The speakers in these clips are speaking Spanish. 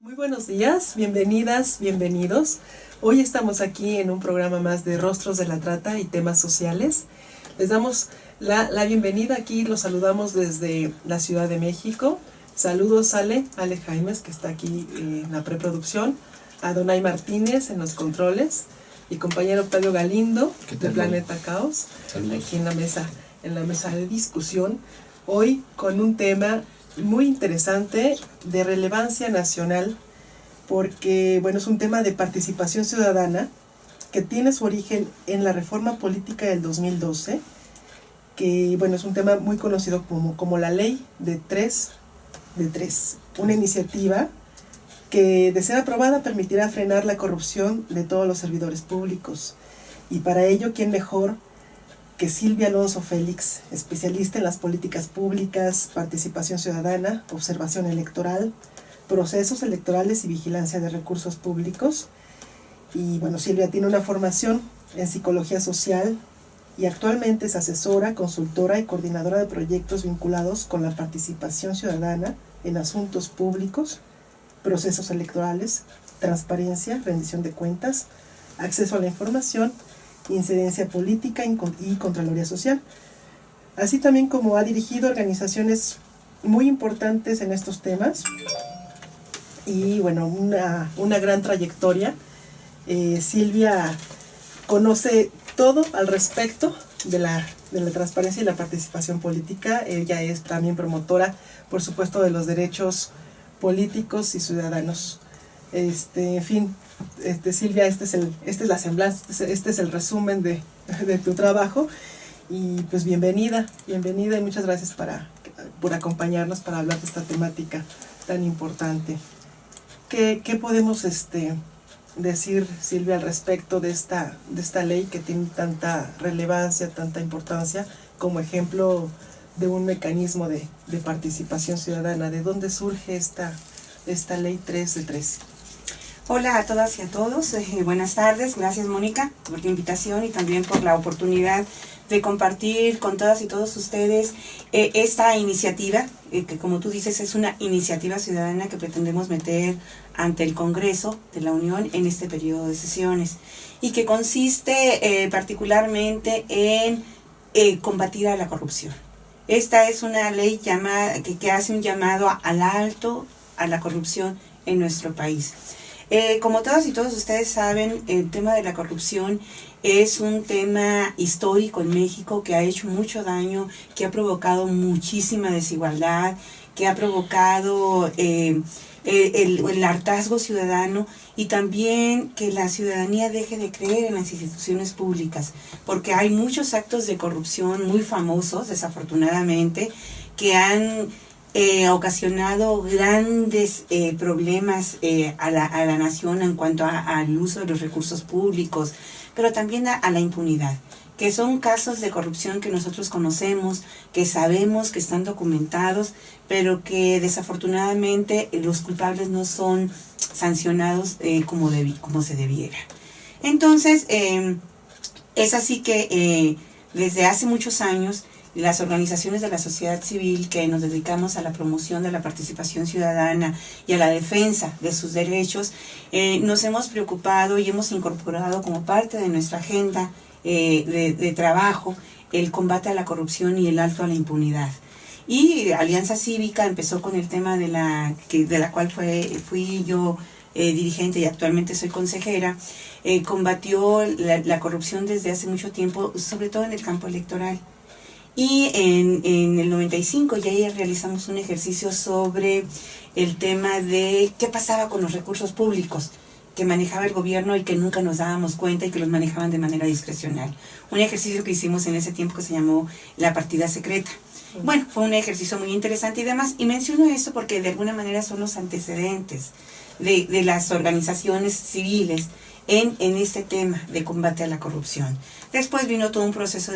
Muy buenos días, bienvenidas, bienvenidos. Hoy estamos aquí en un programa más de Rostros de la Trata y temas sociales. Les damos la bienvenida aquí, los saludamos desde la Ciudad de México. Saludos Ale Jaimes, que está aquí en la preproducción, a Donay Martínez en los controles y compañero Octavio Galindo de Planeta Caos. Saludos. Aquí en la mesa de discusión. Hoy con un tema muy interesante, de relevancia nacional, porque bueno, es un tema de participación ciudadana que tiene su origen en la reforma política del 2012, que bueno, es un tema muy conocido como la ley de tres, una iniciativa que, de ser aprobada, permitirá frenar la corrupción de todos los servidores públicos. Y para ello, ¿quién mejor que Silvia Alonso Félix, especialista en las políticas públicas, participación ciudadana, observación electoral, procesos electorales y vigilancia de recursos públicos? Y bueno, Silvia tiene una formación en psicología social y actualmente es asesora, consultora y coordinadora de proyectos vinculados con la participación ciudadana en asuntos públicos, procesos electorales, transparencia, rendición de cuentas, acceso a la información, incidencia política y contraloría social, así también como ha dirigido organizaciones muy importantes en estos temas y bueno, una gran trayectoria. Silvia conoce todo al respecto de la transparencia y la participación política. Ella es también promotora, por supuesto, de los derechos políticos y ciudadanos. En fin, Silvia, esta es la semblanza, este es el resumen de tu trabajo. Y pues bienvenida y muchas gracias por acompañarnos para hablar de esta temática tan importante. ¿Qué podemos decir, Silvia, al respecto de esta ley que tiene tanta relevancia, tanta importancia, como ejemplo de un mecanismo de participación ciudadana? ¿De dónde surge esta ley 3 de 3? Hola a todas y a todos, buenas tardes, gracias Mónica por tu invitación y también por la oportunidad de compartir con todas y todos ustedes esta iniciativa, que como tú dices es una iniciativa ciudadana que pretendemos meter ante el Congreso de la Unión en este periodo de sesiones y que consiste particularmente en combatir a la corrupción. Esta es una ley que hace un llamado al alto a la corrupción en nuestro país. Como todas y todos ustedes saben, el tema de la corrupción es un tema histórico en México que ha hecho mucho daño, que ha provocado muchísima desigualdad, que ha provocado el hartazgo ciudadano y también que la ciudadanía deje de creer en las instituciones públicas, porque hay muchos actos de corrupción muy famosos, desafortunadamente, que han ocasionado grandes problemas a la nación en cuanto al uso de los recursos públicos, pero también a la impunidad, que son casos de corrupción que nosotros conocemos, que sabemos que están documentados, pero que desafortunadamente los culpables no son sancionados como se debiera. Entonces, es así que desde hace muchos años las organizaciones de la sociedad civil que nos dedicamos a la promoción de la participación ciudadana y a la defensa de sus derechos, nos hemos preocupado y hemos incorporado como parte de nuestra agenda de trabajo el combate a la corrupción y el alto a la impunidad. Y Alianza Cívica empezó con el tema de la cual fui yo dirigente y actualmente soy consejera. Combatió la corrupción desde hace mucho tiempo, sobre todo en el campo electoral. Y en el 95 ya realizamos un ejercicio sobre el tema de qué pasaba con los recursos públicos que manejaba el gobierno y que nunca nos dábamos cuenta y que los manejaban de manera discrecional. Un ejercicio que hicimos en ese tiempo que se llamó la partida secreta. Bueno, fue un ejercicio muy interesante y demás, y menciono esto porque de alguna manera son los antecedentes de las organizaciones civiles en este tema de combate a la corrupción. Después vino todo un proceso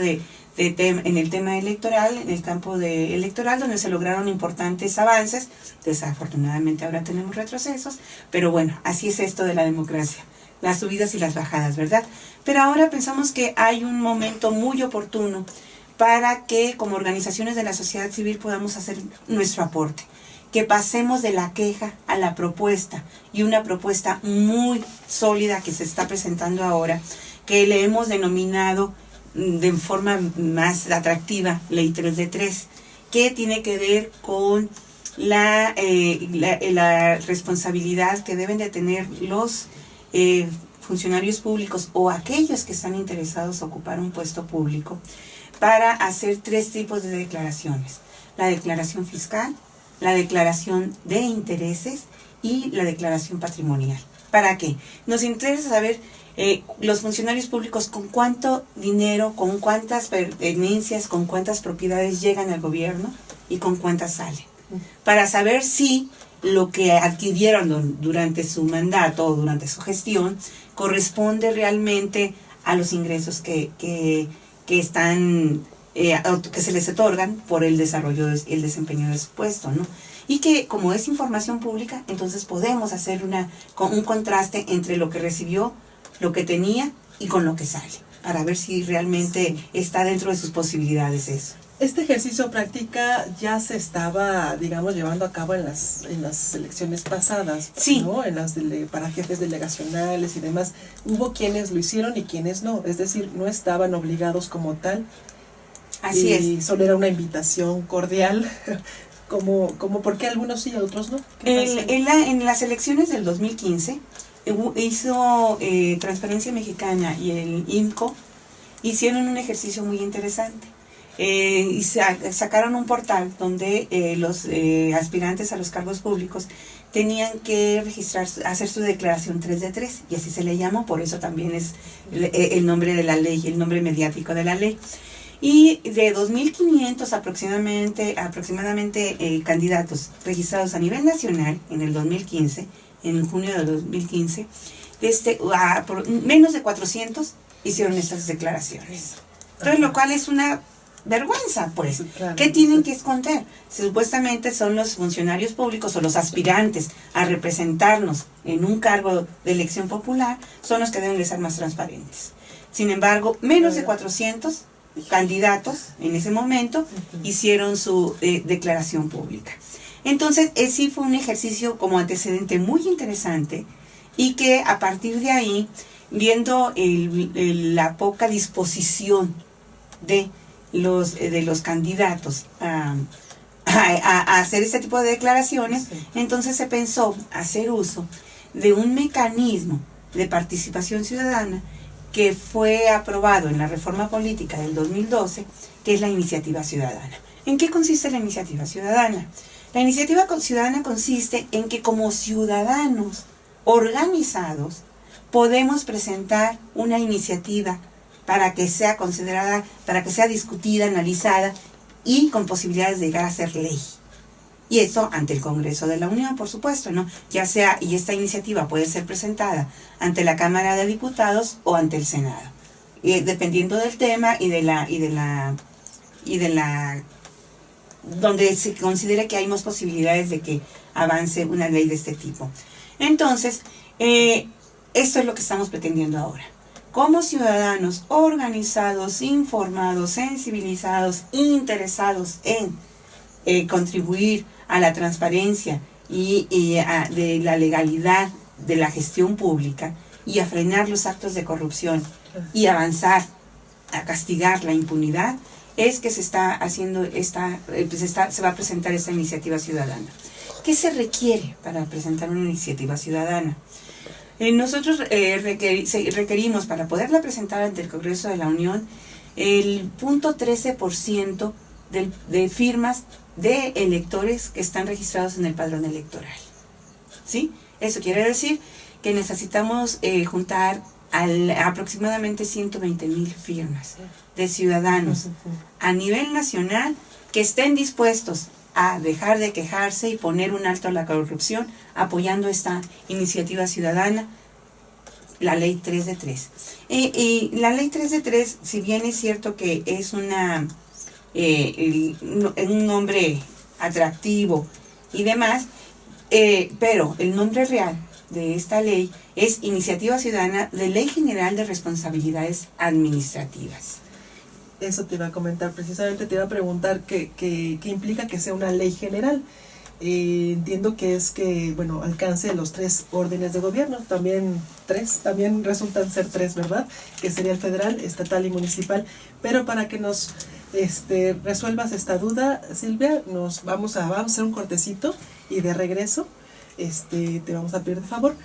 en el tema electoral, en el campo electoral, donde se lograron importantes avances. Desafortunadamente ahora tenemos retrocesos, pero bueno, así es esto de la democracia, las subidas y las bajadas, ¿verdad? Pero ahora pensamos que hay un momento muy oportuno para que como organizaciones de la sociedad civil podamos hacer nuestro aporte. que pasemos de la queja a la propuesta, y una propuesta muy sólida que se está presentando ahora, que le hemos denominado de forma más atractiva Ley 3 de 3, que tiene que ver con la responsabilidad que deben de tener los funcionarios públicos o aquellos que están interesados en ocupar un puesto público para hacer 3 tipos de declaraciones: la declaración fiscal, la declaración de intereses y la declaración patrimonial. ¿Para qué? Nos interesa saber los funcionarios públicos con cuánto dinero, con cuántas pertenencias, con cuántas propiedades llegan al gobierno y con cuántas salen, para saber si lo que adquirieron durante su mandato o durante su gestión corresponde realmente a los ingresos que están que se les otorgan por el desarrollo y el desempeño de su puesto, ¿no? Y que, como es información pública, entonces podemos hacer un contraste entre lo que recibió, lo que tenía y con lo que sale, para ver si realmente está dentro de sus posibilidades eso. Este ejercicio práctica ya se estaba, digamos, llevando a cabo en las elecciones pasadas, sí, ¿no? Para jefes delegacionales y demás. Hubo quienes lo hicieron y quienes no, es decir, no estaban obligados como tal. Así es. Y solo era una invitación cordial, como porque algunos sí y otros no. En las elecciones del 2015 hizo Transparencia Mexicana y el IMCO hicieron un ejercicio muy interesante. Y sacaron un portal donde los aspirantes a los cargos públicos tenían que hacer su declaración 3 de 3, y así se le llamó, por eso también es el nombre de la ley, el nombre mediático de la ley. Y de 2.500 aproximadamente candidatos registrados a nivel nacional en el 2015, en junio de 2015, menos de 400 hicieron estas declaraciones. Entonces, lo cual es una vergüenza, pues. Claro, ¿qué tienen que esconder? Supuestamente son los funcionarios públicos o los aspirantes a representarnos en un cargo de elección popular, son los que deben de ser más transparentes. Sin embargo, menos de 400 candidatos en ese momento hicieron su declaración pública. Entonces, sí fue un ejercicio como antecedente muy interesante, y que a partir de ahí, viendo la poca disposición de los candidatos a hacer este tipo de declaraciones, entonces se pensó hacer uso de un mecanismo de participación ciudadana que fue aprobado en la reforma política del 2012, que es la iniciativa ciudadana. ¿En qué consiste la iniciativa ciudadana? La iniciativa ciudadana consiste en que como ciudadanos organizados podemos presentar una iniciativa para que sea considerada, para que sea discutida, analizada y con posibilidades de llegar a ser ley. Y eso ante el Congreso de la Unión, por supuesto, ¿no? Ya sea, y esta iniciativa puede ser presentada ante la Cámara de Diputados o ante el Senado, dependiendo del tema y de la donde se considere que hay más posibilidades de que avance una ley de este tipo. Entonces, esto es lo que estamos pretendiendo ahora. Como ciudadanos organizados, informados, sensibilizados, interesados en contribuir a la transparencia y de la legalidad de la gestión pública, y a frenar los actos de corrupción y avanzar a castigar la impunidad, es que se está haciendo se va a presentar esta iniciativa ciudadana. ¿Qué se requiere para presentar una iniciativa ciudadana? Nosotros requerimos, para poderla presentar ante el Congreso de la Unión, el 0.13% de firmas de electores que están registrados en el padrón electoral. ¿Sí? Eso quiere decir que necesitamos juntar aproximadamente 120,000 firmas de ciudadanos a nivel nacional que estén dispuestos a dejar de quejarse y poner un alto a la corrupción, apoyando esta iniciativa ciudadana, la Ley 3 de 3. Y la Ley 3 de 3, si bien es cierto que es un nombre atractivo y demás, pero el nombre real de esta ley es Iniciativa Ciudadana de Ley General de Responsabilidades Administrativas. Eso te iba a comentar, precisamente te iba a preguntar qué implica que sea una ley general. entiendo que es que, bueno, alcance los 3 órdenes de gobierno, también resultan ser 3, ¿verdad? Que sería el federal, estatal y municipal. Pero para que nos resuelvas esta duda, Silvia, vamos a hacer un cortecito y de regreso te vamos a pedir de favor.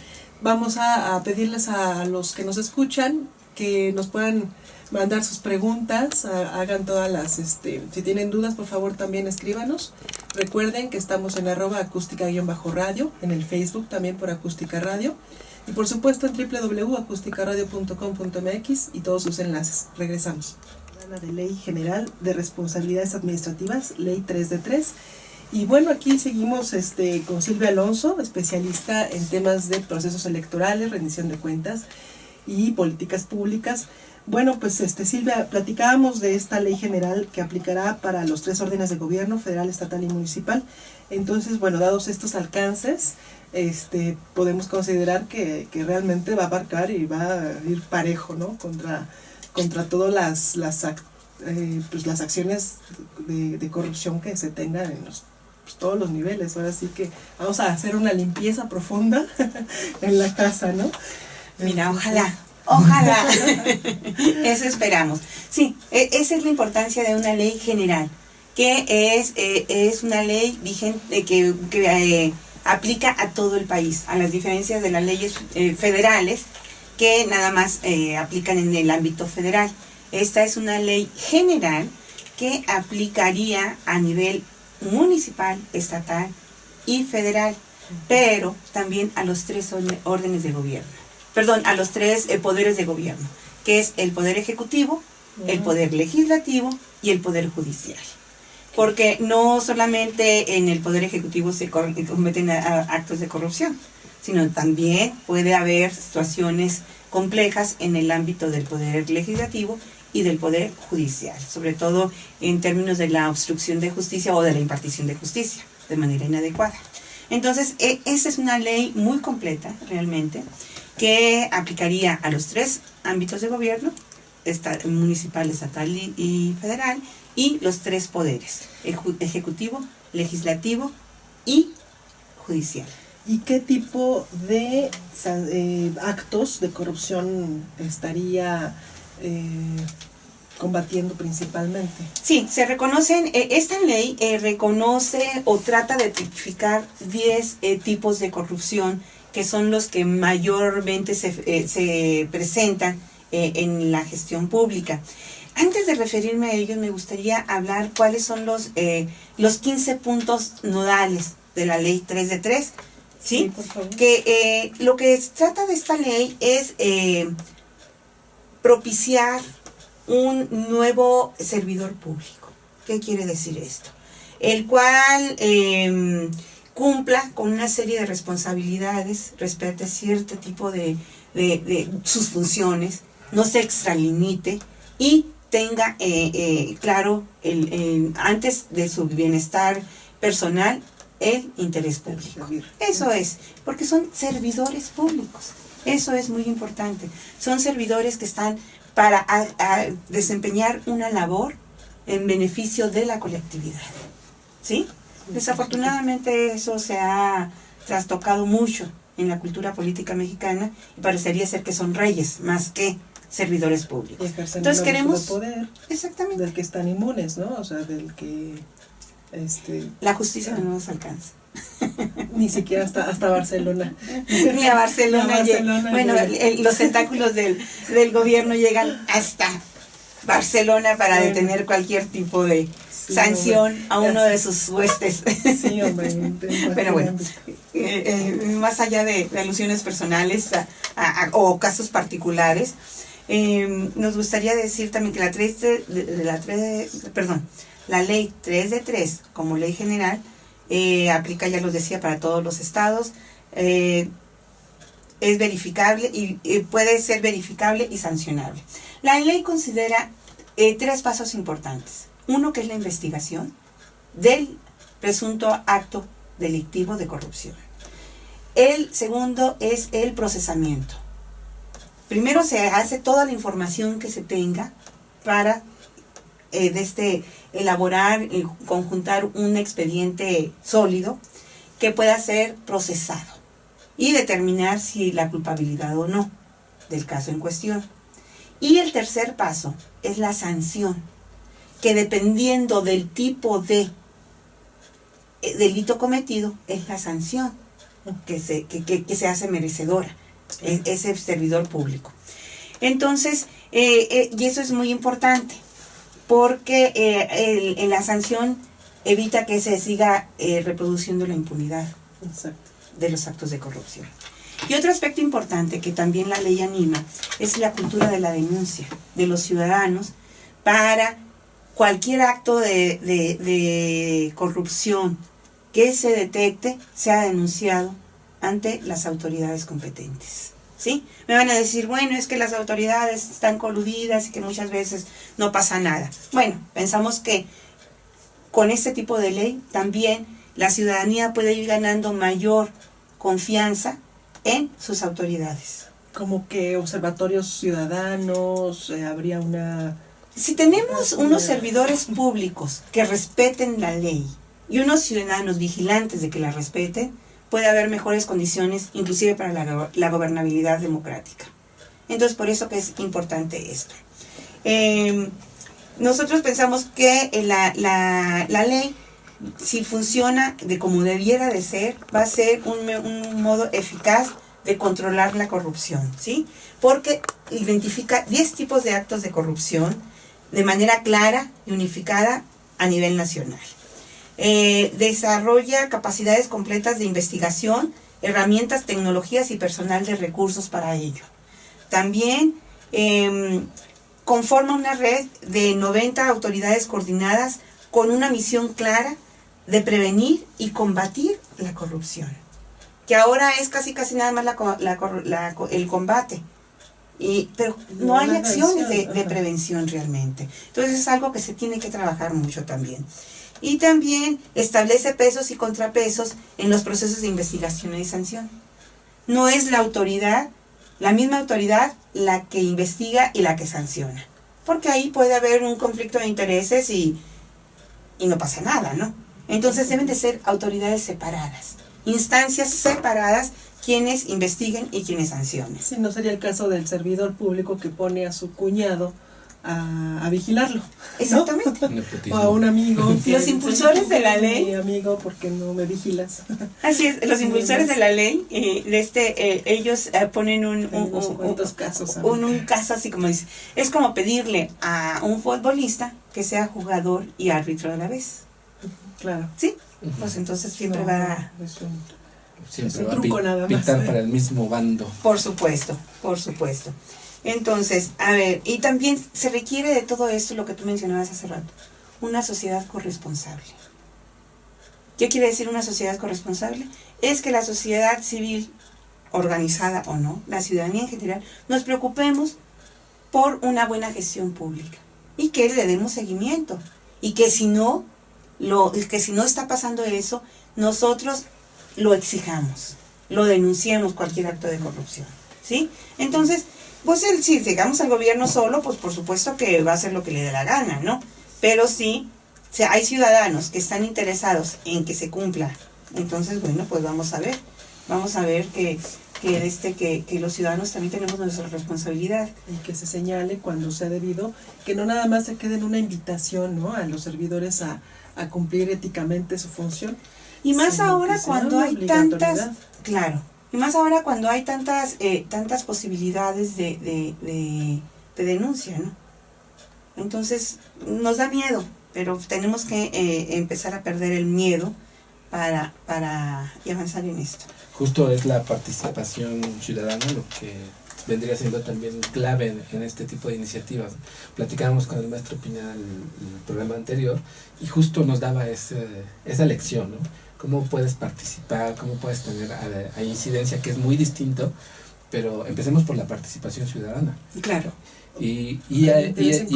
Vamos a pedirles a los que nos escuchan que nos puedan mandar sus preguntas, hagan todas las, si tienen dudas, por favor también escríbanos. Recuerden que estamos en @acústica_radio, en el Facebook también por Acústica Radio, y por supuesto en www.acusticaradio.com.mx y todos sus enlaces. Regresamos. La de Ley General de Responsabilidades Administrativas, Ley 3 de 3. Y bueno, aquí seguimos con Silvia Alonso, especialista en temas de procesos electorales, rendición de cuentas y políticas públicas. Bueno, pues Silvia, platicábamos de esta ley general que aplicará para los 3 órdenes de gobierno, federal, estatal y municipal. Entonces, bueno, dados estos alcances, podemos considerar que realmente va a abarcar y va a ir parejo, ¿no? Contra todas las acciones de corrupción que se tengan en todos los niveles. Ahora sí que vamos a hacer una limpieza profunda en la casa, ¿no? Mira, ojalá. Eso esperamos. Sí, esa es la importancia de una ley general, que es una ley vigente que aplica a todo el país, a las diferencias de las leyes federales que nada más aplican en el ámbito federal. Esta es una ley general que aplicaría a nivel municipal, estatal y federal, pero también a los 3 órdenes de gobierno. Perdón, a los 3 poderes de gobierno, que es el poder ejecutivo, el poder legislativo y el poder judicial. Porque no solamente en el poder ejecutivo se cometen actos de corrupción, sino también puede haber situaciones complejas en el ámbito del poder legislativo y del poder judicial, sobre todo en términos de la obstrucción de justicia o de la impartición de justicia de manera inadecuada. Entonces, esa es una ley muy completa, realmente, que aplicaría a los 3 ámbitos de gobierno, municipal, estatal y federal, y los 3 poderes, ejecutivo, legislativo y judicial. ¿Y qué tipo de actos de corrupción estaría combatiendo principalmente? Sí, se reconocen, esta ley reconoce o trata de tipificar 10 tipos de corrupción que son los que mayormente se presentan en la gestión pública. Antes de referirme a ellos, me gustaría hablar cuáles son los 15 puntos nodales de la ley 3 de 3, ¿sí? Sí, por favor. Que lo que trata de esta ley es propiciar un nuevo servidor público. ¿Qué quiere decir esto? El cual cumpla con una serie de responsabilidades, respete cierto tipo de sus funciones, no se extralimite y tenga claro antes de su bienestar personal el interés público. Eso es, porque son servidores públicos. Eso es muy importante. Son servidores que están para desempeñar una labor en beneficio de la colectividad. ¿Sí? Desafortunadamente eso se ha trastocado mucho en la cultura política mexicana y parecería ser que son reyes más que servidores públicos. Entonces queremos poder exactamente del que están inmunes, ¿no? O sea, del que la justicia no nos alcanza. Ni siquiera hasta Barcelona. Ni a Barcelona, bueno, los tentáculos del gobierno llegan hasta Barcelona para detener cualquier tipo de sanción a uno de sus huestes. Sí, hombre. Pero bueno, más allá de alusiones personales o casos particulares, nos gustaría decir también que la ley 3 de 3 como ley general aplica, ya los decía, para todos los estados, es verificable y puede ser verificable y sancionable. La ley considera 3 pasos importantes. Uno, que es la investigación del presunto acto delictivo de corrupción. El segundo es el procesamiento. Primero se hace toda la información que se tenga para elaborar y conjuntar un expediente sólido que pueda ser procesado y determinar si la culpabilidad o no del caso en cuestión. Y el tercer paso es la sanción, que dependiendo del tipo de delito cometido, es la sanción que se hace merecedora ese servidor público. Entonces, y eso es muy importante, porque la sanción evita que se siga reproduciendo la impunidad. Exacto. De los actos de corrupción. Y otro aspecto importante que también la ley anima es la cultura de la denuncia de los ciudadanos para cualquier acto de corrupción que se detecte, sea denunciado ante las autoridades competentes. ¿Sí? Me van a decir, bueno, es que las autoridades están coludidas y que muchas veces no pasa nada. Bueno, pensamos que con este tipo de ley también la ciudadanía puede ir ganando mayor confianza en sus autoridades. Como que observatorios ciudadanos, habría una... Si tenemos unos servidores públicos que respeten la ley y unos ciudadanos vigilantes de que la respeten, puede haber mejores condiciones, inclusive para la gobernabilidad democrática. Entonces, por eso que es importante esto. Nosotros pensamos que la ley, si funciona de como debiera de ser, va a ser un modo eficaz de controlar la corrupción, ¿sí? Porque identifica 10 tipos de actos de corrupción de manera clara y unificada a nivel nacional. Desarrolla capacidades completas de investigación, herramientas, tecnologías y personal de recursos para ello. También conforma una red de 90 autoridades coordinadas con una misión clara de prevenir y combatir la corrupción, que ahora es casi nada más el combate, pero no hay acciones de prevención realmente. Entonces es algo que se tiene que trabajar mucho también. Y también establece pesos y contrapesos en los procesos de investigación y sanción. No es la misma autoridad, la que investiga y la que sanciona, porque ahí puede haber un conflicto de intereses y no pasa nada, ¿no? Entonces deben de ser autoridades separadas, instancias separadas, quienes investiguen y quienes sancionen. Sí, no sería el caso del servidor público que pone a su cuñado a vigilarlo. Exactamente. ¿No? O a un amigo. Los impulsores de la ley. Mi amigo, porque no me vigilas. Así es, los impulsores de la ley, ellos ponen un caso así como dice. Es como pedirle a un futbolista que sea jugador y árbitro a la vez. Claro. ¿Sí? Pues entonces siempre va a pitar para el mismo bando. Por supuesto. Entonces, a ver, y también se requiere de todo esto, lo que tú mencionabas hace rato, una sociedad corresponsable. ¿Qué quiere decir una sociedad corresponsable? Es que la sociedad civil, organizada o no, la ciudadanía en general, nos preocupemos por una buena gestión pública y que le demos seguimiento. Y que si no está pasando eso, nosotros lo exijamos, lo denunciemos cualquier acto de corrupción, ¿sí? Entonces, pues si llegamos al gobierno solo, pues por supuesto que va a hacer lo que le dé la gana, ¿no? Pero sí, hay ciudadanos que están interesados en que se cumpla. Entonces, bueno, pues vamos a ver que los ciudadanos también tenemos nuestra responsabilidad. Y que se señale cuando sea debido, que no nada más se quede en una invitación, ¿no?, a los servidores a cumplir éticamente su función. Y más ahora cuando hay tantas, claro, y más ahora cuando hay tantas posibilidades de denuncia, ¿no? Entonces nos da miedo, pero tenemos que empezar a perder el miedo para avanzar en esto. Justo es la participación ciudadana lo que vendría siendo también clave en este tipo de iniciativas. Platicábamos con el maestro Pineda el programa anterior y justo nos daba esa lección, ¿no? Cómo puedes participar, cómo puedes tener a incidencia, que es muy distinto, pero empecemos por la participación ciudadana. Claro. Y a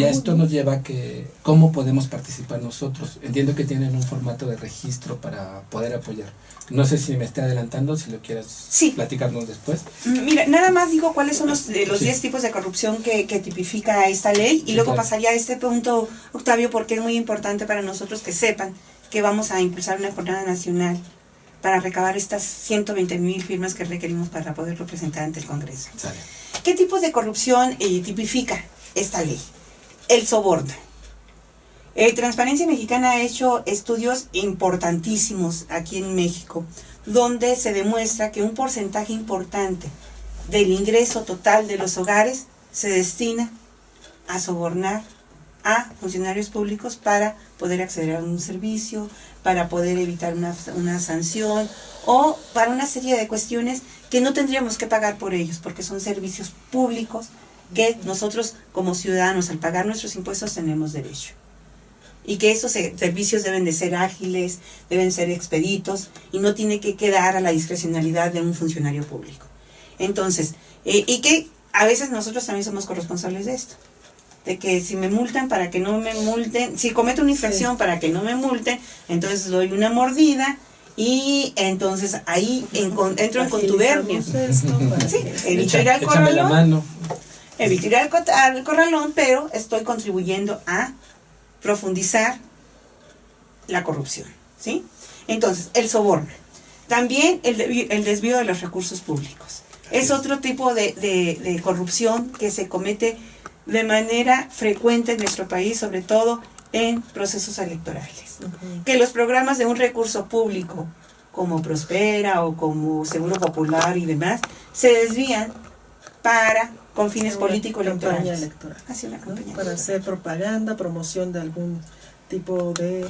esto nos lleva a que cómo podemos participar nosotros. Entiendo que tienen un formato de registro para poder apoyar. No sé si me esté adelantando, si lo quieras platicarnos después. Mira, nada más digo cuáles son los 10 tipos de corrupción que tipifica esta ley y luego pasaría a este punto, Octavio, porque es muy importante para nosotros que sepan que vamos a impulsar una jornada nacional para recabar estas 120,000 firmas que requerimos para poderlo presentar ante el Congreso. Sale. ¿Qué tipos de corrupción tipifica esta ley? El soborno. Transparencia Mexicana ha hecho estudios importantísimos aquí en México, donde se demuestra que un porcentaje importante del ingreso total de los hogares se destina a sobornar a funcionarios públicos para poder acceder a un servicio, para poder evitar una sanción o para una serie de cuestiones que no tendríamos que pagar por ellos, porque son servicios públicos que nosotros como ciudadanos al pagar nuestros impuestos tenemos derecho. Y que esos servicios deben de ser ágiles, deben ser expeditos y no tiene que quedar a la discrecionalidad de un funcionario público. Entonces, y que a veces nosotros también somos corresponsables de esto. De que si me multan, para que no me multen, si cometo una infracción para que no me multen, entonces doy una mordida y entonces ahí entro en contubernio. Sí, evito ir al corralón, evito ir al corralón, pero estoy contribuyendo a profundizar la corrupción, ¿sí? Entonces, el soborno. También el desvío de los recursos públicos. Es otro tipo de corrupción que se comete de manera frecuente en nuestro país, sobre todo en procesos electorales. Que los programas de un recurso público, como Prospera o como Seguro Popular y demás, se desvían con fines político-electorales. Así una campaña para hacer propaganda, promoción de algún tipo de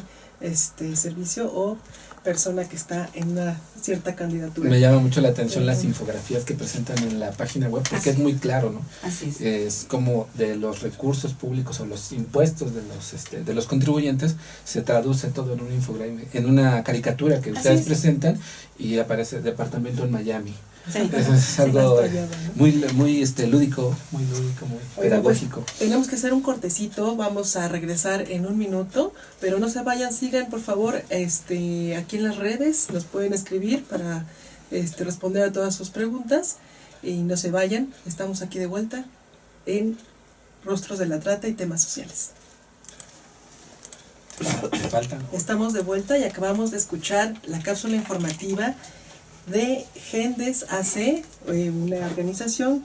servicio o persona que está en una cierta candidatura. Me llama mucho la atención las infografías que presentan en la página web, porque es muy claro, ¿no? Así es. Es como de los recursos públicos o los impuestos de los contribuyentes, se traduce todo en un infograma, en una caricatura que ustedes presentan y aparece departamento en Miami. Sí. Eso es algo muy lúdico, muy pedagógico. Pues, tenemos que hacer un cortecito, vamos a regresar en un minuto, pero no se vayan, sigan por favor aquí en las redes, nos pueden escribir para responder a todas sus preguntas y no se vayan, estamos aquí de vuelta en Rostros de la Trata y Temas Sociales. Estamos de vuelta y acabamos de escuchar la cápsula informativa de Gendes AC, una organización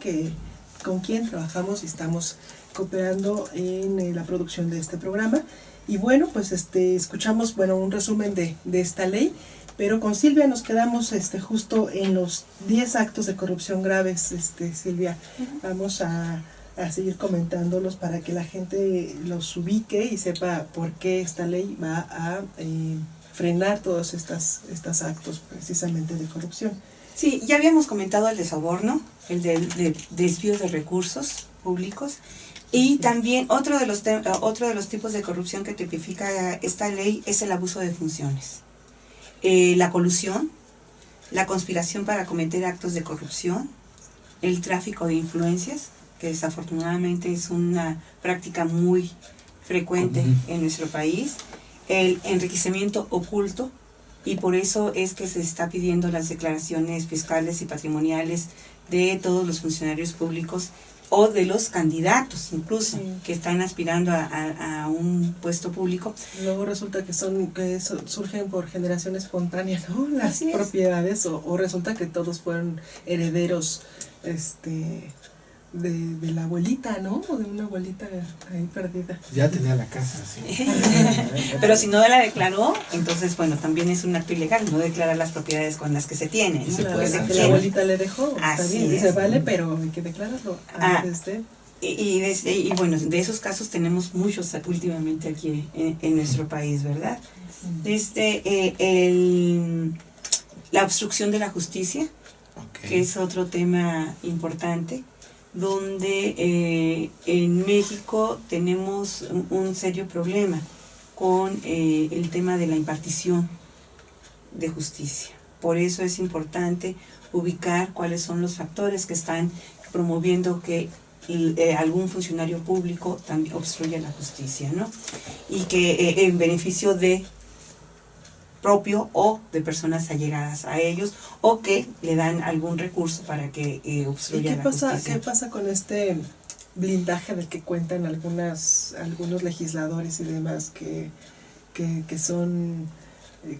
con quien trabajamos y estamos cooperando en la producción de este programa. Y bueno, pues escuchamos un resumen de esta ley, pero con Silvia nos quedamos justo en los 10 actos de corrupción graves, Silvia. Vamos a seguir comentándolos para que la gente los ubique y sepa por qué esta ley va a frenar todos estos actos precisamente de corrupción. Sí, ya habíamos comentado el de soborno, el de desvío de recursos públicos y también otro de los tipos de corrupción que tipifica esta ley es el abuso de funciones. La colusión, la conspiración para cometer actos de corrupción, el tráfico de influencias, que desafortunadamente es una práctica muy frecuente en nuestro país, el enriquecimiento oculto, y por eso es que se está pidiendo las declaraciones fiscales y patrimoniales de todos los funcionarios públicos o de los candidatos incluso que están aspirando a un puesto público. Luego resulta que surgen por generación espontánea, ¿no? Las propiedades o resulta que todos fueron herederos de la abuelita, ¿no? O de una abuelita ahí perdida. Ya tenía la casa, sí. Pero si no la declaró, entonces, también es un acto ilegal, no declarar las propiedades con las que se tiene. Y se Claro, puede que la abuelita le dejó, está bien, es. se vale, pero hay que declararlo antes de... Y bueno, de esos casos tenemos muchos últimamente aquí en nuestro país, ¿verdad? La obstrucción de la justicia, que es otro tema importante, donde en México tenemos un serio problema con el tema de la impartición de justicia. Por eso es importante ubicar cuáles son los factores que están promoviendo que algún funcionario público también obstruya la justicia, ¿no? Y que en beneficio de propio o de personas allegadas a ellos o que le dan algún recurso para que obstruya la justicia. ¿Qué pasa con este blindaje del que cuentan algunos legisladores y demás que son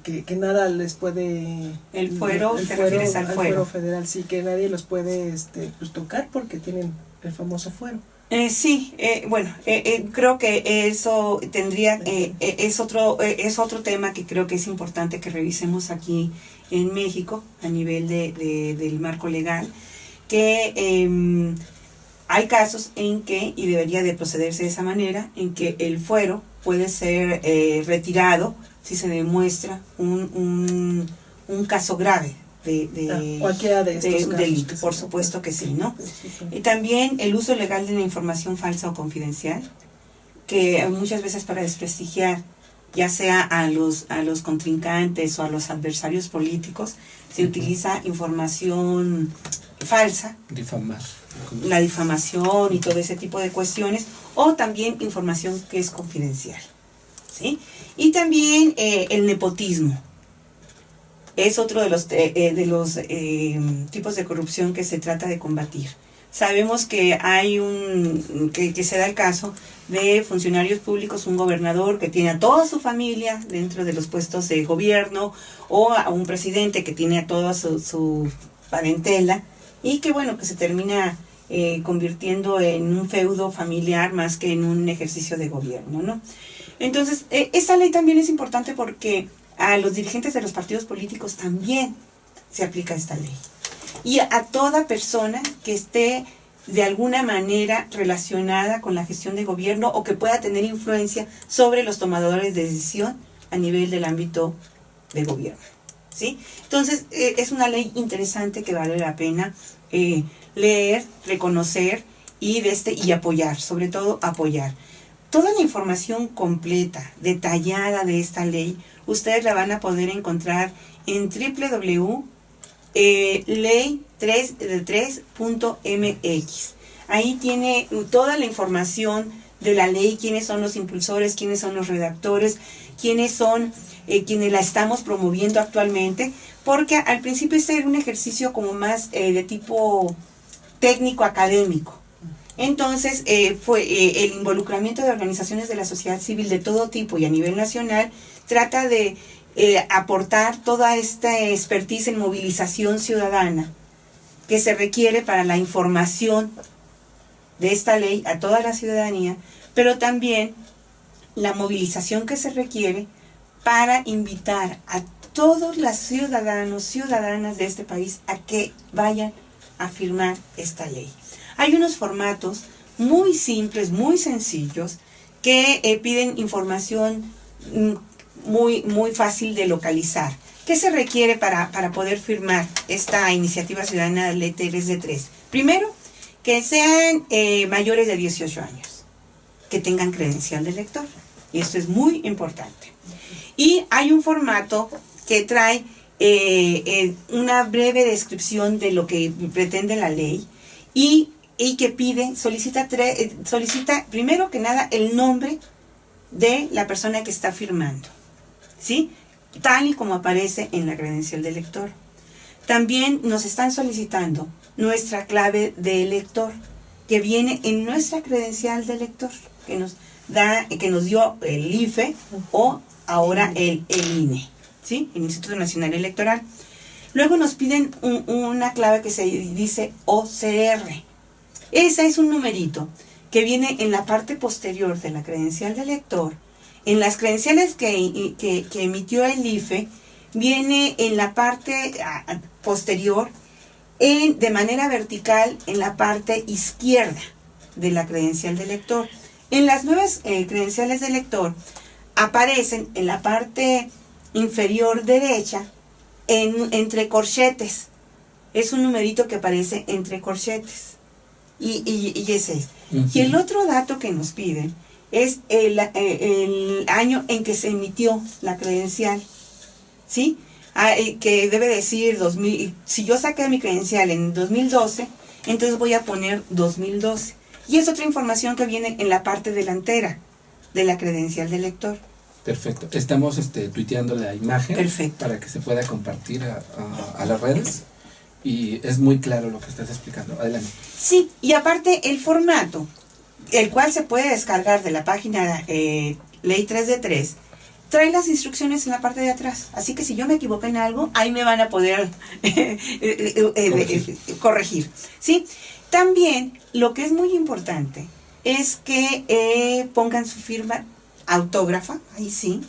que nada les puede... El fuero, te refieres al fuero. Federal, sí, que nadie los puede pues, tocar porque tienen el famoso fuero. Sí, bueno, creo que eso tendría, es otro tema que creo que es importante que revisemos aquí en México a nivel del marco legal, que hay casos en que, y debería de procederse de esa manera, en que el fuero puede ser retirado si se demuestra un caso grave cualquiera de estos casos, delito, por supuesto que sí, ¿no? Y también el uso legal de la información falsa o confidencial, que muchas veces para desprestigiar ya sea a los contrincantes o a los adversarios políticos, se utiliza información falsa, Difamar. la difamación y todo ese tipo de cuestiones, o también información que es confidencial, ¿sí? Y también el nepotismo. Es otro de los tipos de corrupción que se trata de combatir. Sabemos que hay que se da el caso de funcionarios públicos, un gobernador que tiene a toda su familia dentro de los puestos de gobierno, o a un presidente que tiene a toda su parentela, y que bueno, que se termina convirtiendo en un feudo familiar más que en un ejercicio de gobierno, ¿no? Entonces, esta ley también es importante porque a los dirigentes de los partidos políticos también se aplica esta ley. Y a toda persona que esté de alguna manera relacionada con la gestión de gobierno o que pueda tener influencia sobre los tomadores de decisión a nivel del ámbito de gobierno, ¿sí? Entonces, es una ley interesante que vale la pena leer, reconocer y apoyar, sobre todo apoyar. Toda la información completa, detallada de esta ley, ustedes la van a poder encontrar en www.ley3.mx. Ahí tiene toda la información de la ley, quiénes son los impulsores, quiénes son los redactores, quiénes son quienes la estamos promoviendo actualmente, porque al principio este era un ejercicio como más de tipo técnico académico. Entonces, el involucramiento de organizaciones de la sociedad civil de todo tipo y a nivel nacional trata de aportar toda esta expertise en movilización ciudadana que se requiere para la información de esta ley a toda la ciudadanía, pero también la movilización que se requiere para invitar a todos los ciudadanas de este país a que vayan a firmar esta ley. Hay unos formatos muy simples, muy sencillos, que piden información muy fácil de localizar. ¿Qué se requiere para poder firmar esta iniciativa ciudadana de ley 3 Primero, que sean mayores de 18 años, que tengan credencial de lector. Y esto es muy importante. Y hay un formato que trae una breve descripción de lo que pretende la ley y que solicita primero que nada el nombre de la persona que está firmando, ¿sí? Tal y como aparece en la credencial de lector. También nos están solicitando nuestra clave de lector, que viene en nuestra credencial de lector, que nos dio el IFE o ahora el INE, ¿sí? El Instituto Nacional Electoral. Luego nos piden una clave que se dice OCR. Ese es un numerito que viene en la parte posterior de la credencial de lector. En las credenciales que emitió el IFE, viene en la parte posterior, de manera vertical, en la parte izquierda de la credencial de lector. En las nuevas credenciales de lector, aparecen en la parte inferior derecha, entre corchetes. Es un numerito que aparece entre corchetes. Y ese es. Y el otro dato que nos piden es el año en que se emitió la credencial, ¿sí? Que debe decir 2000. Si yo saqué mi credencial en 2012, entonces voy a poner 2012. Y es otra información que viene en la parte delantera de la credencial de lector. Perfecto. Estamos tuiteando la imagen. Perfecto. Para que se pueda compartir a las redes. Y es muy claro lo que estás explicando. Adelante. Sí, y aparte el formato, el cual se puede descargar de la página Ley 3 de 3, trae las instrucciones en la parte de atrás. Así que si yo me equivoqué en algo, ahí me van a poder corregir. ¿Sí? También lo que es muy importante es que pongan su firma autógrafa, ahí sí,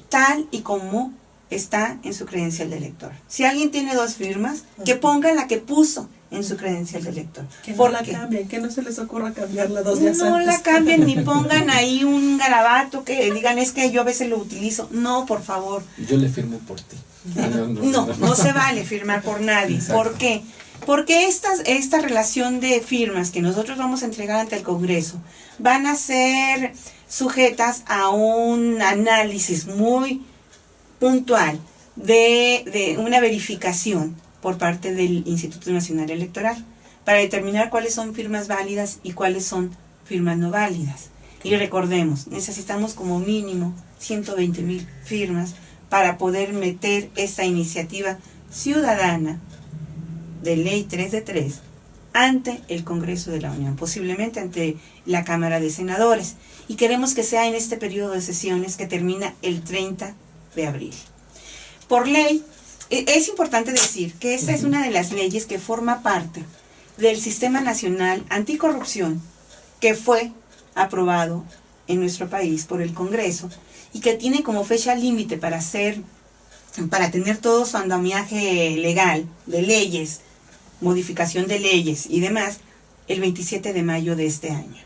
tal y como está en su credencial de lector. Si alguien tiene 2 firmas, que ponga la que puso en su credencial de lector. Que no la cambien, que no se les ocurra cambiarla 2 días antes. No la cambien ni pongan ahí un garabato que digan, es que yo a veces lo utilizo. No, por favor. Yo le firmo por ti. No se vale firmar por nadie. Exacto. ¿Por qué? Porque esta relación de firmas que nosotros vamos a entregar ante el Congreso van a ser sujetas a un análisis muy puntual de una verificación por parte del Instituto Nacional Electoral para determinar cuáles son firmas válidas y cuáles son firmas no válidas. Y recordemos, necesitamos como mínimo 120,000 firmas para poder meter esta iniciativa ciudadana de Ley 3 de 3 ante el Congreso de la Unión, posiblemente ante la Cámara de Senadores. Y queremos que sea en este periodo de sesiones que termina el 30 de abril. Por ley, es importante decir que esta es una de las leyes que forma parte del Sistema Nacional Anticorrupción que fue aprobado en nuestro país por el Congreso y que tiene como fecha límite para tener todo su andamiaje legal de leyes, modificación de leyes y demás, el 27 de mayo de este año.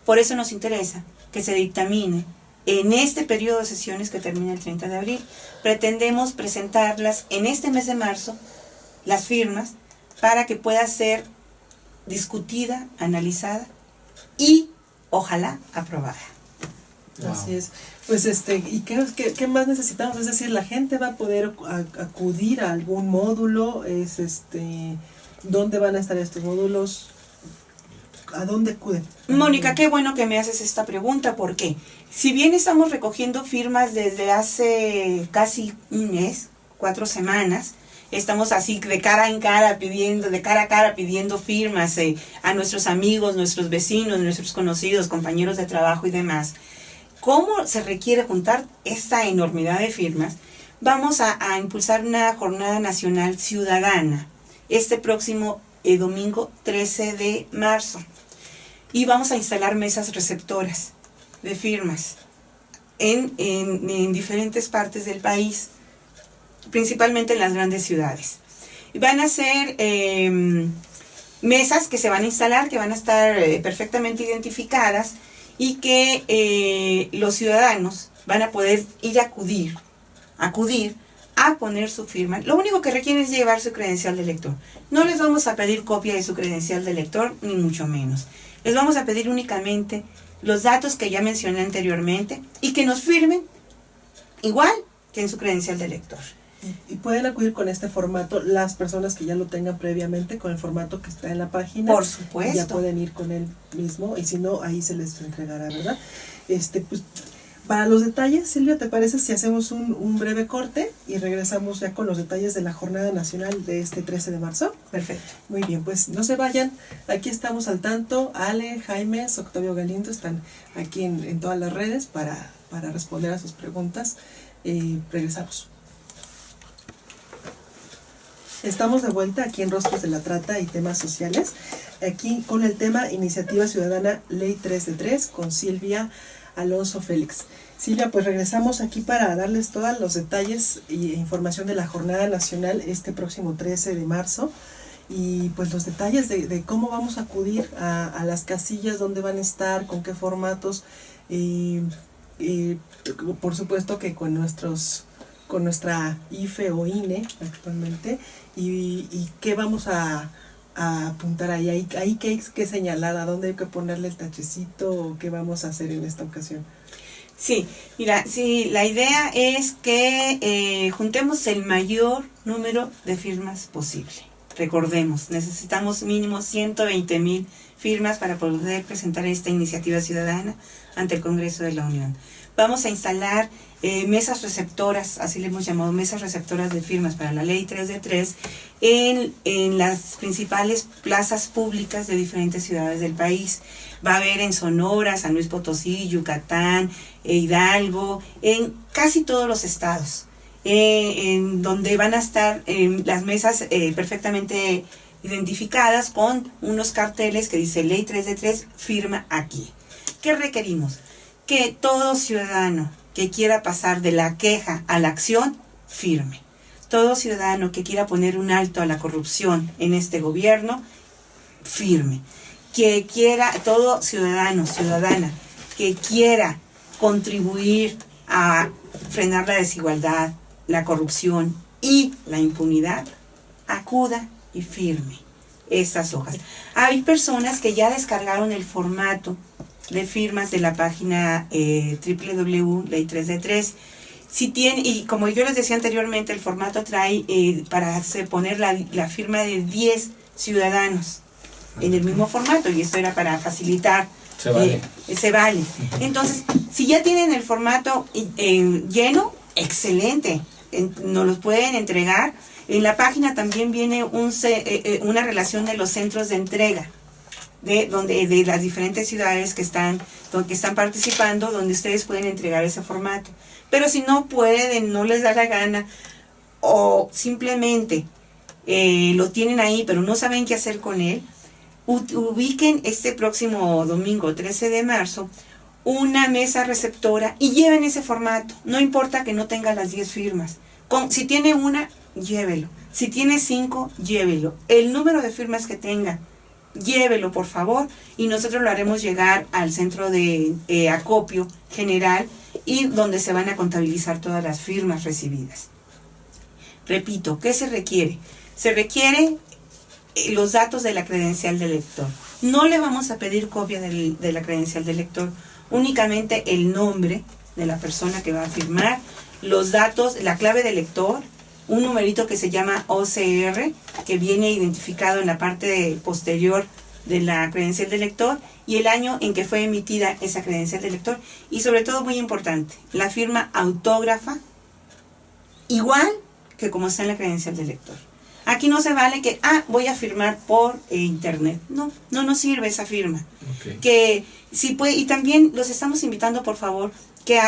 Por eso nos interesa que se dictamine en este periodo de sesiones que termina el 30 de abril. Pretendemos presentarlas en este mes de marzo, las firmas, para que pueda ser discutida, analizada y ojalá aprobada. Wow. Así es. Pues ¿y qué más necesitamos? Es decir, la gente va a poder acudir a algún módulo, ¿dónde van a estar estos módulos? ¿A dónde acuden? Mónica, qué bueno que me haces esta pregunta, porque si bien estamos recogiendo firmas desde hace casi un mes, 4 semanas, estamos así de cara a cara pidiendo firmas a nuestros amigos, nuestros vecinos, nuestros conocidos, compañeros de trabajo y demás. ¿Cómo se requiere juntar esta enormidad de firmas? Vamos a impulsar una jornada nacional ciudadana este próximo domingo 13 de marzo. Y vamos a instalar mesas receptoras de firmas en diferentes partes del país, principalmente en las grandes ciudades. Van a ser mesas que se van a instalar, que van a estar perfectamente identificadas y que los ciudadanos van a poder ir a acudir a poner su firma. Lo único que requieren es llevar su credencial de lector. No les vamos a pedir copia de su credencial de lector, ni mucho menos. Les vamos a pedir únicamente los datos que ya mencioné anteriormente y que nos firmen igual que en su credencial de lector. Y pueden acudir con este formato las personas que ya lo tengan previamente, con el formato que está en la página. Por supuesto. Ya pueden ir con él mismo, y si no, ahí se les entregará, ¿verdad? Pues, para los detalles, Silvia, ¿te parece si hacemos un breve corte y regresamos ya con los detalles de la Jornada Nacional de este 13 de marzo? Perfecto. Muy bien, pues no se vayan, aquí estamos al tanto. Ale, Jaime, Octavio Galindo están aquí en todas las redes para responder a sus preguntas. Regresamos. Estamos de vuelta aquí en Rostros de la Trata y Temas Sociales, aquí con el tema Iniciativa Ciudadana Ley 3 de 3 con Silvia Alonso Félix. Silvia, pues regresamos aquí para darles todos los detalles e información de la Jornada Nacional este próximo 13 de marzo y pues los detalles de cómo vamos a acudir a las casillas, dónde van a estar, con qué formatos, por supuesto que con nuestra IFE o INE actualmente y qué vamos a apuntar ahí que hay que señalar, a dónde hay que ponerle el tachecito o qué vamos a hacer en esta ocasión. Sí, mira, sí, la idea es que juntemos el mayor número de firmas posible. Recordemos, necesitamos mínimo 120,000 firmas para poder presentar esta iniciativa ciudadana ante el Congreso de la Unión. vamos a instalar mesas receptoras, así le hemos llamado, mesas receptoras de firmas para la ley 3 de 3, en las principales plazas públicas de diferentes ciudades del país. Va a haber en Sonora, San Luis Potosí, Yucatán, Hidalgo, en casi todos los estados, en donde van a estar las mesas perfectamente identificadas con unos carteles que dice ley 3 de 3, firma aquí. ¿Qué requerimos? Que todo ciudadano que quiera pasar de la queja a la acción, firme. Todo ciudadano que quiera poner un alto a la corrupción en este gobierno, firme. Que quiera, todo ciudadano, ciudadana, que quiera contribuir a frenar la desigualdad, la corrupción y la impunidad, acuda y firme estas hojas. Hay personas que ya descargaron el formato de firmas de la página www.ley 3 de 3. Si tiene, y como yo les decía anteriormente, el formato trae para poner la firma de 10 ciudadanos en el mismo formato, y esto era para facilitar. Se vale. Se vale. Entonces, si ya tienen el formato lleno, excelente, nos los pueden entregar. En la página también viene una relación de los centros de entrega de las diferentes ciudades que están participando, donde ustedes pueden entregar ese formato. Pero si no pueden, no les da la gana, o simplemente lo tienen ahí pero no saben qué hacer con él, ubiquen este próximo domingo 13 de marzo una mesa receptora y lleven ese formato. No importa que no tenga las 10 firmas. Si tiene una, llévelo. Si tiene 5, llévelo. El número de firmas que tenga, llévelo por favor, y nosotros lo haremos llegar al centro de acopio general, y donde se van a contabilizar todas las firmas recibidas. Repito, ¿qué se requiere? Se requiere los datos de la credencial del lector. No le vamos a pedir copia de la credencial del lector, únicamente el nombre de la persona que va a firmar, los datos, la clave del lector, un numerito que se llama OCR, que viene identificado en la parte posterior de la credencial del lector, y el año en que fue emitida esa credencial del lector, y sobre todo, muy importante, la firma autógrafa, igual que como está en la credencial del lector. Aquí no se vale que, voy a firmar por internet. No nos sirve esa firma. Okay. Que si puede, y también los estamos invitando, por favor, que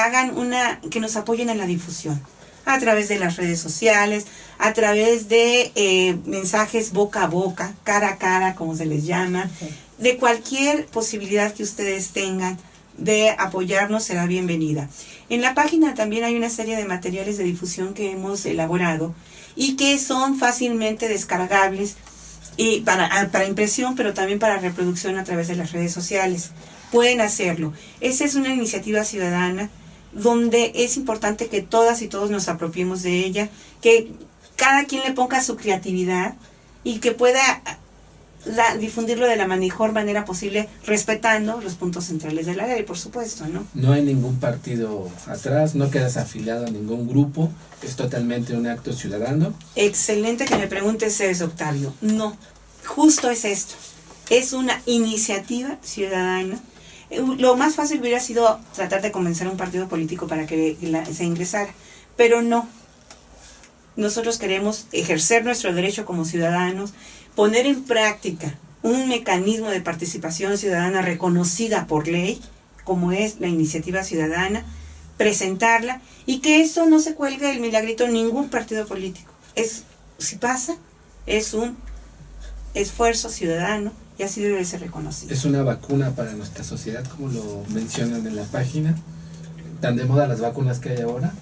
que nos apoyen en la difusión, a través de las redes sociales, a través de mensajes boca a boca, cara a cara, como se les llama, de cualquier posibilidad que ustedes tengan de apoyarnos será bienvenida. En la página también hay una serie de materiales de difusión que hemos elaborado y que son fácilmente descargables y para impresión, pero también para reproducción a través de las redes sociales. Pueden hacerlo. Esa es una iniciativa ciudadana donde es importante que todas y todos nos apropiemos de ella, que cada quien le ponga su creatividad y que pueda difundirlo de la mejor manera posible, respetando los puntos centrales de la ley, por supuesto, ¿no? No hay ningún partido atrás, no quedas afiliado a ningún grupo, es totalmente un acto ciudadano. Excelente que me preguntes eso, Octavio. No, justo es esto, es una iniciativa ciudadana. Lo más fácil hubiera sido tratar de convencer a un partido político para que se ingresara, pero no. Nosotros queremos ejercer nuestro derecho como ciudadanos, poner en práctica un mecanismo de participación ciudadana reconocida por ley, como es la iniciativa ciudadana, presentarla, y que eso no se cuelgue el milagrito en ningún partido político. Si pasa, es un esfuerzo ciudadano, y así debe ser reconocido. Es una vacuna para nuestra sociedad, como lo mencionan en la página. Tan de moda las vacunas que hay ahora.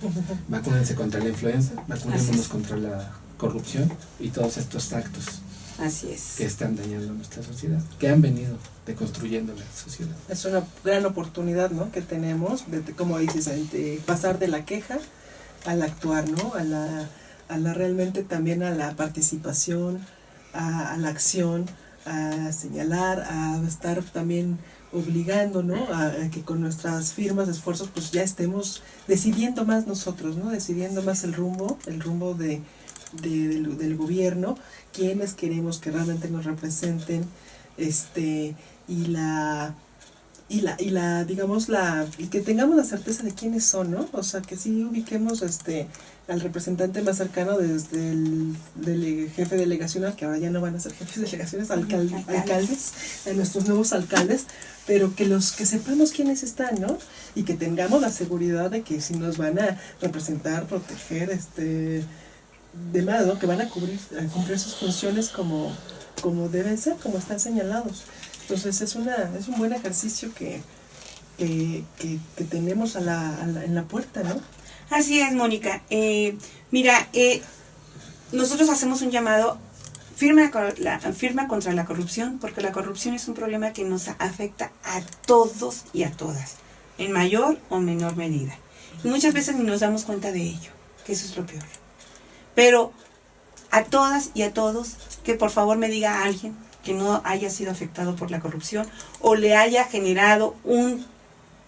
Vacúnense contra la influenza, vacunémonos contra la corrupción y todos estos actos. Así es. Que están dañando nuestra sociedad, que han venido deconstruyendo la sociedad. Es una gran oportunidad, ¿no?, que tenemos, como dices, de pasar de la queja al actuar, ¿no?, a la realmente también a la participación, a la acción, a señalar, a estar también obligando, ¿no?, a que con nuestras firmas, esfuerzos, pues ya estemos decidiendo más nosotros, ¿no?, decidiendo más el rumbo del gobierno, quienes queremos que realmente nos representen, y y que tengamos la certeza de quiénes son, ¿no? O sea, que sí ubiquemos al representante más cercano, desde el jefe delegacional, que ahora ya no van a ser jefes delegaciones, alcaldes, a nuestros nuevos alcaldes, pero que sepamos quiénes están, ¿no? Y que tengamos la seguridad de que si nos van a representar, proteger, demás, ¿no? Que van a cumplir sus funciones como deben ser, como están señalados. Entonces es un buen ejercicio que tenemos en la puerta, ¿no? Así es, Mónica. Mira, nosotros hacemos un llamado, firma contra la corrupción, porque la corrupción es un problema que nos afecta a todos y a todas, en mayor o menor medida. Y muchas veces ni nos damos cuenta de ello, que eso es lo peor. Pero a todas y a todos, que por favor me diga a alguien que no haya sido afectado por la corrupción o le haya generado un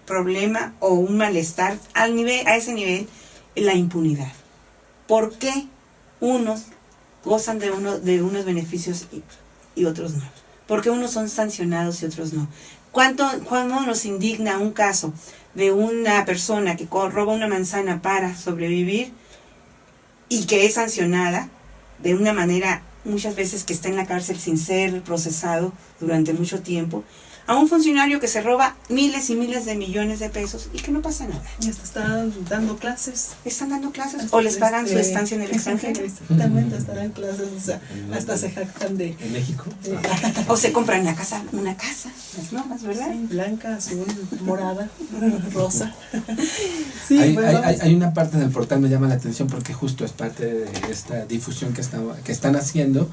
problema o un malestar a ese nivel, la impunidad. ¿Por qué unos gozan de unos beneficios y otros no? ¿Por qué unos son sancionados y otros no? ¿Cuándo nos indigna un caso de una persona que roba una manzana para sobrevivir y que es sancionada de una manera, muchas veces, que está en la cárcel sin ser procesado durante mucho tiempo, a un funcionario que se roba miles y miles de millones de pesos y que no pasa nada? Y hasta están dando clases. ¿Están dando clases? ¿O les pagan su estancia en el extranjero? Exactamente, están dando clases, o sea, hasta se jactan de... ¿En México? O se compran una casa, las normas, ¿verdad? Sí, blanca, azul, morada, rosa. Sí, hay una parte del portal me llama la atención, porque justo es parte de esta difusión que están haciendo.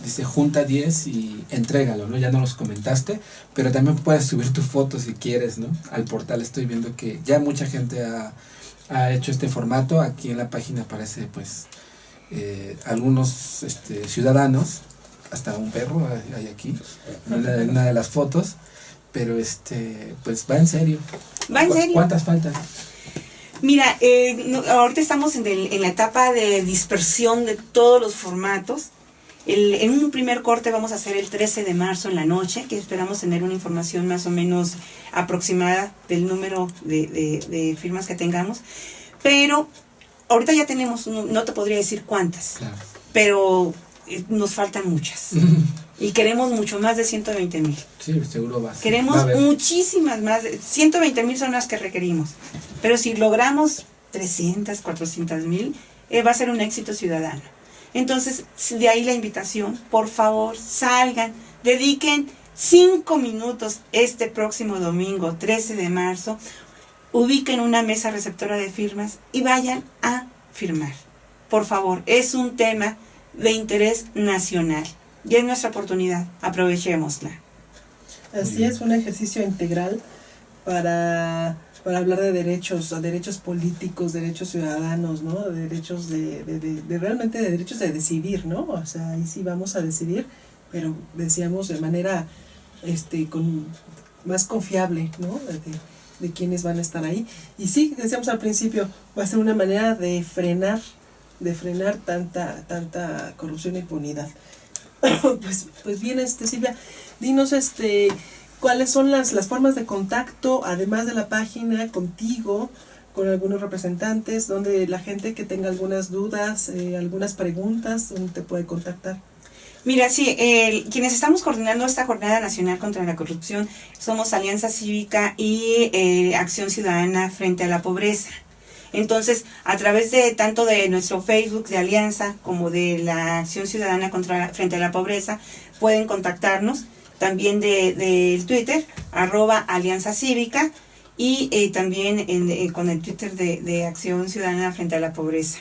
Dice, junta 10 y entrégalo, ¿no? Ya no los comentaste, pero también puedes subir tu foto si quieres, ¿no? Al portal. Estoy viendo que ya mucha gente ha hecho este formato. Aquí en la página aparece, pues, algunos ciudadanos, hasta un perro hay aquí, en una de las fotos, pero pues va en serio. ¿Va en serio? ¿Cuántas faltan? Mira, ahorita estamos en la etapa de dispersión de todos los formatos. En un primer corte vamos a hacer el 13 de marzo en la noche, que esperamos tener una información más o menos aproximada del número de firmas que tengamos. Pero ahorita ya tenemos, no te podría decir cuántas, claro, pero nos faltan muchas. Y queremos mucho más de 120,000. Sí, seguro va. Queremos muchísimas más. 120,000 son las que requerimos. Pero si logramos 300, 400,000, va a ser un éxito ciudadano. Entonces, de ahí la invitación, por favor, salgan, dediquen 5 minutos este próximo domingo, 13 de marzo, ubiquen una mesa receptora de firmas y vayan a firmar. Por favor, es un tema de interés nacional y es nuestra oportunidad, aprovechémosla. Así es, un ejercicio integral para hablar de derechos políticos, derechos ciudadanos, ¿no? Derechos realmente de derechos de decidir, ¿no? O sea, ahí sí vamos a decidir, pero decíamos de manera más confiable, ¿no? De quienes van a estar ahí. Y sí, decíamos al principio, va a ser una manera de frenar tanta corrupción e impunidad. pues bien, Silvia, dinos ¿cuáles son las formas de contacto, además de la página, contigo, con algunos representantes, donde la gente que tenga algunas dudas, algunas preguntas, donde te puede contactar? Mira, sí, quienes estamos coordinando esta Jornada Nacional contra la Corrupción somos Alianza Cívica y Acción Ciudadana Frente a la Pobreza. Entonces, a través de tanto de nuestro Facebook de Alianza como de la Acción Ciudadana Frente a la Pobreza, pueden contactarnos. También del Twitter, @Alianza Cívica, y también con el Twitter de Acción Ciudadana Frente a la Pobreza.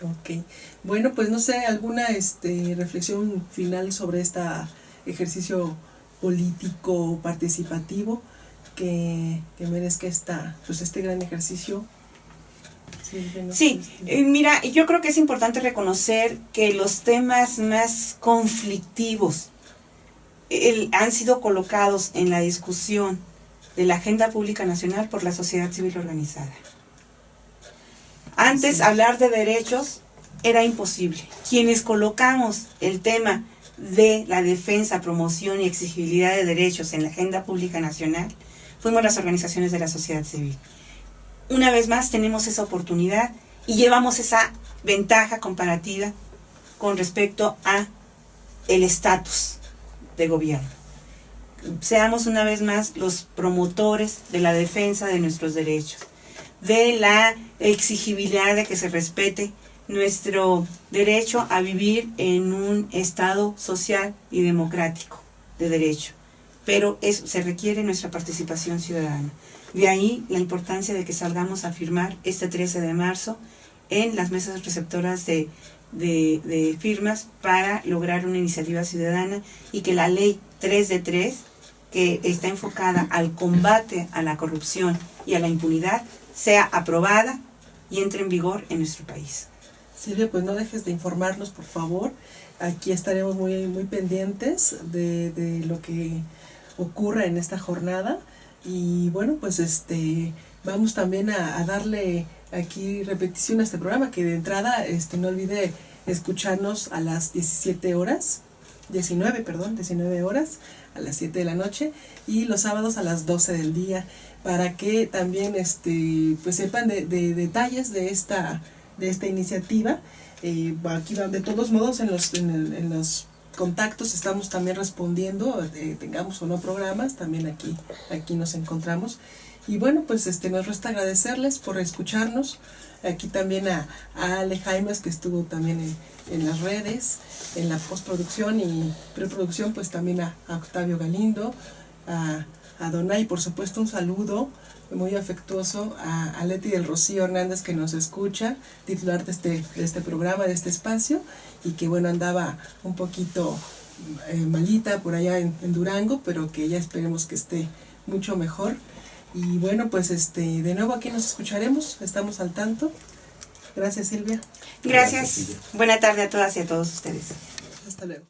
Ok. Bueno, pues no sé, alguna reflexión final sobre este ejercicio político participativo que merezca este gran ejercicio. Sí, mira, yo creo que es importante reconocer que los temas más conflictivos han sido colocados en la discusión de la agenda pública nacional por la sociedad civil organizada. Antes, sí, hablar de derechos era imposible. Quienes colocamos el tema de la defensa, promoción y exigibilidad de derechos en la agenda pública nacional fuimos las organizaciones de la sociedad civil. Una vez más tenemos esa oportunidad y llevamos esa ventaja comparativa con respecto a el estatus de gobierno. Seamos una vez más los promotores de la defensa de nuestros derechos, de la exigibilidad de que se respete nuestro derecho a vivir en un estado social y democrático de derecho. Pero eso se requiere nuestra participación ciudadana. De ahí la importancia de que salgamos a firmar este 13 de marzo en las mesas receptoras de firmas para lograr una iniciativa ciudadana y que la ley 3 de 3, que está enfocada al combate a la corrupción y a la impunidad, sea aprobada y entre en vigor en nuestro país. Silvia, pues no dejes de informarnos, por favor. Aquí estaremos muy, muy pendientes de lo que ocurra en esta jornada. Y bueno, pues vamos también a darle aquí repetición a este programa, que de entrada no olvide escucharnos a las 19 horas, a las 7 de la noche, y los sábados a las 12 del día, para que también pues sepan de detalles de esta iniciativa. Aquí de todos modos en los contactos estamos también respondiendo, tengamos o no programas, también aquí nos encontramos. Y bueno, pues nos resta agradecerles por escucharnos. Aquí también a Ale Jaimes, que estuvo también en las redes, en la postproducción y preproducción, pues también a Octavio Galindo, a Donay, por supuesto un saludo muy afectuoso a Leti del Rocío Hernández, que nos escucha, titular de este programa, de este espacio, y que bueno, andaba un poquito malita por allá en Durango, pero que ya esperemos que esté mucho mejor. Y bueno, pues de nuevo aquí nos escucharemos, estamos al tanto. Gracias, Silvia. Gracias. Buena tarde a todas y a todos ustedes. Hasta luego.